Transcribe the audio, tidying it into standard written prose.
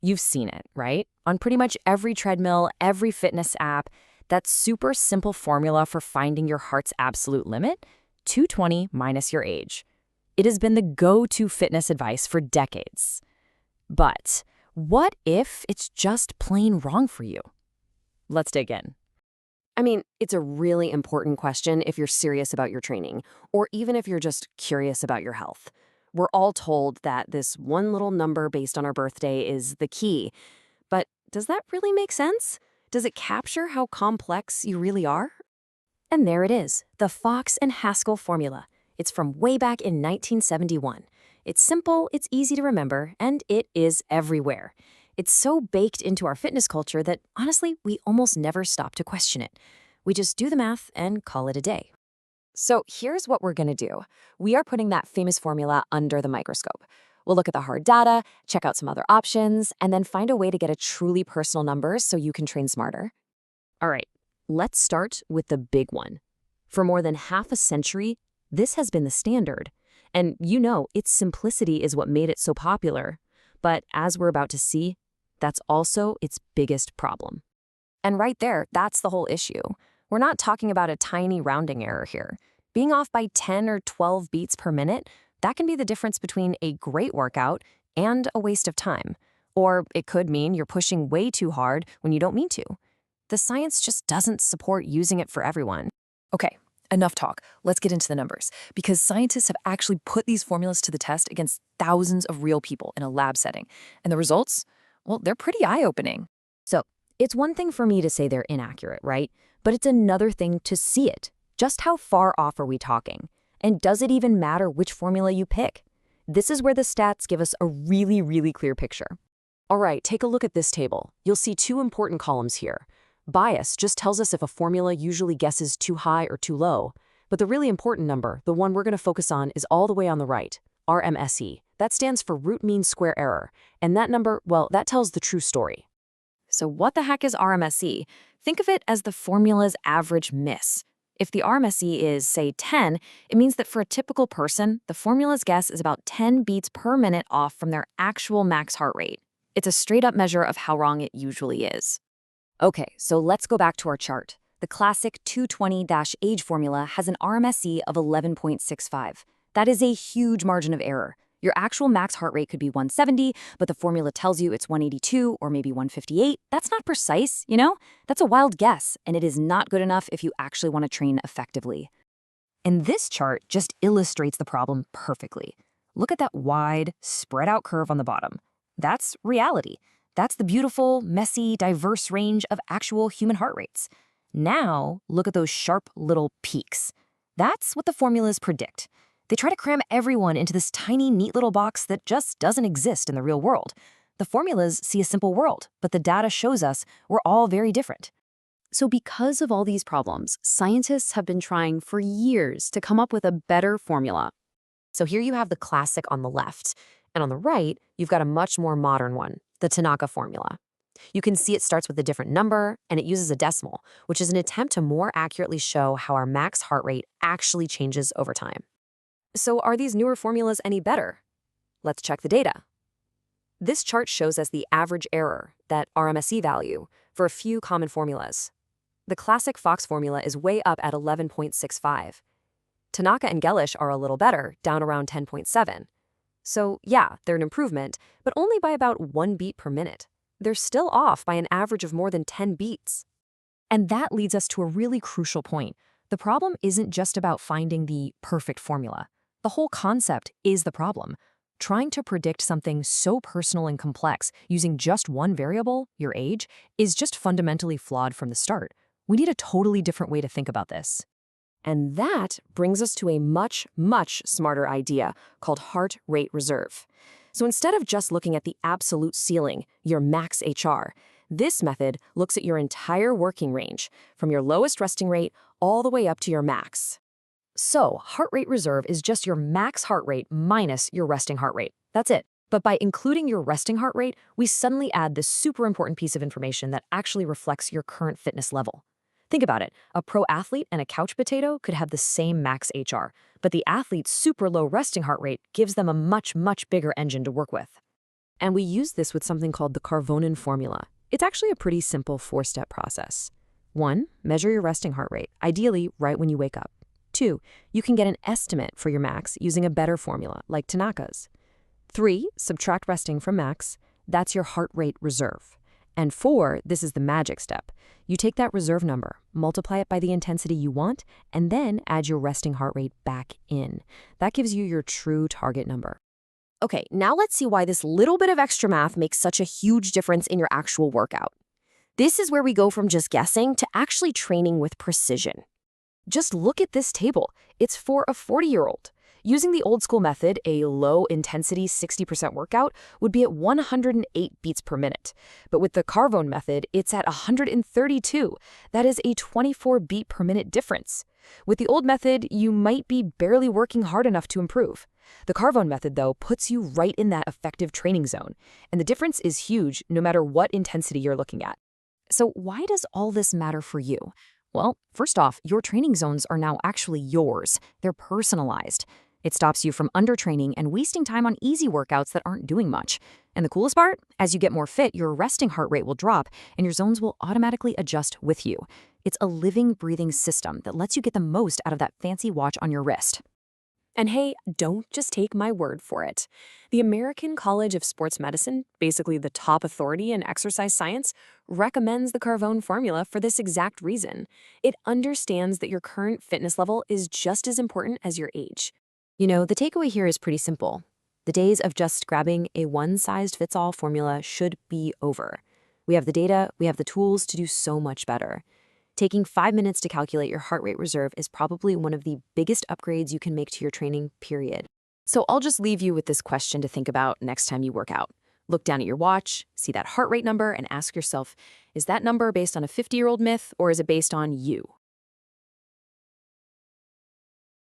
You've seen it, right? On pretty much every treadmill, every fitness app, that super simple formula for finding your heart's absolute limit, 220 minus your age. It has been the go-to fitness advice for decades. But what if it's just plain wrong for you? Let's dig in. I mean, it's a really important question if you're serious about your training, or even if you're just curious about your health. We're all told that this one little number based on our birthday is the key. But does that really make sense? Does it capture how complex you really are? And there it is, the Fox and Haskell formula. It's from way back in 1971. It's simple, it's easy to remember, and it is everywhere. It's so baked into our fitness culture that, honestly, we almost never stop to question it. We just do the math and call it a day. So here's what we're going to do. We are putting that famous formula under the microscope. We'll look at the hard data, check out some other options, and then find a way to get a truly personal number so you can train smarter. All right, let's start with the big one. For more than half a century, this has been the standard. And its simplicity is what made it so popular. But as we're about to see, that's also its biggest problem. And right there, that's the whole issue. We're not talking about a tiny rounding error here. Being off by 10 or 12 beats per minute, that can be the difference between a great workout and a waste of time. Or it could mean you're pushing way too hard when you don't mean to. The science just doesn't support using it for everyone. Okay, enough talk. Let's get into the numbers, because scientists have actually put these formulas to the test against thousands of real people in a lab setting. And the results? Well, they're pretty eye-opening. So, it's one thing for me to say they're inaccurate, right? But it's another thing to see it. Just how far off are we talking? And does it even matter which formula you pick? This is where the stats give us a really, really clear picture. All right, take a look at this table. You'll see two important columns here. Bias just tells us if a formula usually guesses too high or too low. But the really important number, the one we're going to focus on, is all the way on the right, RMSE. That stands for root mean square error. And that number, well, that tells the true story. So what the heck is RMSE? Think of it as the formula's average miss. If the RMSE is, say, 10, it means that for a typical person, the formula's guess is about 10 beats per minute off from their actual max heart rate. It's a straight-up measure of how wrong it usually is. Okay, so let's go back to our chart. The classic 220-age formula has an RMSE of 11.65. That is a huge margin of error. Your actual max heart rate could be 170, but the formula tells you it's 182 or maybe 158. That's not precise, That's a wild guess, and it is not good enough if you actually want to train effectively. And this chart just illustrates the problem perfectly. Look at that wide, spread-out curve on the bottom. That's reality. That's the beautiful, messy, diverse range of actual human heart rates. Now, look at those sharp little peaks. That's what the formulas predict. They try to cram everyone into this tiny, neat little box that just doesn't exist in the real world. The formulas see a simple world, but the data shows us we're all very different. So because of all these problems, scientists have been trying for years to come up with a better formula. So here you have the classic on the left, and on the right, you've got a much more modern one, the Tanaka formula. You can see it starts with a different number, and it uses a decimal, which is an attempt to more accurately show how our max heart rate actually changes over time. So are these newer formulas any better? Let's check the data. This chart shows us the average error, that RMSE value, for a few common formulas. The classic Fox formula is way up at 11.65. Tanaka and Karvonen are a little better, down around 10.7. So yeah, they're an improvement, but only by about 1 beat per minute. They're still off by an average of more than 10 beats. And that leads us to a really crucial point. The problem isn't just about finding the perfect formula. The whole concept is the problem. Trying to predict something so personal and complex using just one variable, your age, is just fundamentally flawed from the start. We need a totally different way to think about this. And that brings us to a much, much smarter idea called heart rate reserve. So instead of just looking at the absolute ceiling, your max HR, this method looks at your entire working range, from your lowest resting rate all the way up to your max. So, heart rate reserve is just your max heart rate minus your resting heart rate. That's it. But by including your resting heart rate, we suddenly add this super important piece of information that actually reflects your current fitness level. Think about it. A pro athlete and a couch potato could have the same max HR, but the athlete's super low resting heart rate gives them a much, much bigger engine to work with. And we use this with something called the Karvonen formula. It's actually a pretty simple 4-step process. 1, measure your resting heart rate, ideally right when you wake up. 2, you can get an estimate for your max using a better formula, like Tanaka's. 3, subtract resting from max. That's your heart rate reserve. And 4, this is the magic step. You take that reserve number, multiply it by the intensity you want, and then add your resting heart rate back in. That gives you your true target number. Okay, now let's see why this little bit of extra math makes such a huge difference in your actual workout. This is where we go from just guessing to actually training with precision. Just look at this table. It's for a 40-year-old. Using the old school method, a low-intensity 60% workout would be at 108 beats per minute. But with the Karvonen method, it's at 132. That is a 24 beat per minute difference. With the old method, you might be barely working hard enough to improve. The Karvonen method, though, puts you right in that effective training zone. And the difference is huge no matter what intensity you're looking at. So why does all this matter for you? Well, first off, your training zones are now actually yours. They're personalized. It stops you from undertraining and wasting time on easy workouts that aren't doing much. And the coolest part? As you get more fit, your resting heart rate will drop and your zones will automatically adjust with you. It's a living, breathing system that lets you get the most out of that fancy watch on your wrist. And hey, don't just take my word for it. The American College of Sports Medicine, basically the top authority in exercise science, recommends the Karvonen formula for this exact reason. It understands that your current fitness level is just as important as your age. You know, the takeaway here is pretty simple. The days of just grabbing a one-size-fits-all formula should be over. We have the data, we have the tools to do so much better. Taking 5 minutes to calculate your heart rate reserve is probably one of the biggest upgrades you can make to your training, period. So I'll just leave you with this question to think about next time you work out. Look down at your watch, see that heart rate number, and ask yourself, is that number based on a 50-year-old myth or is it based on you?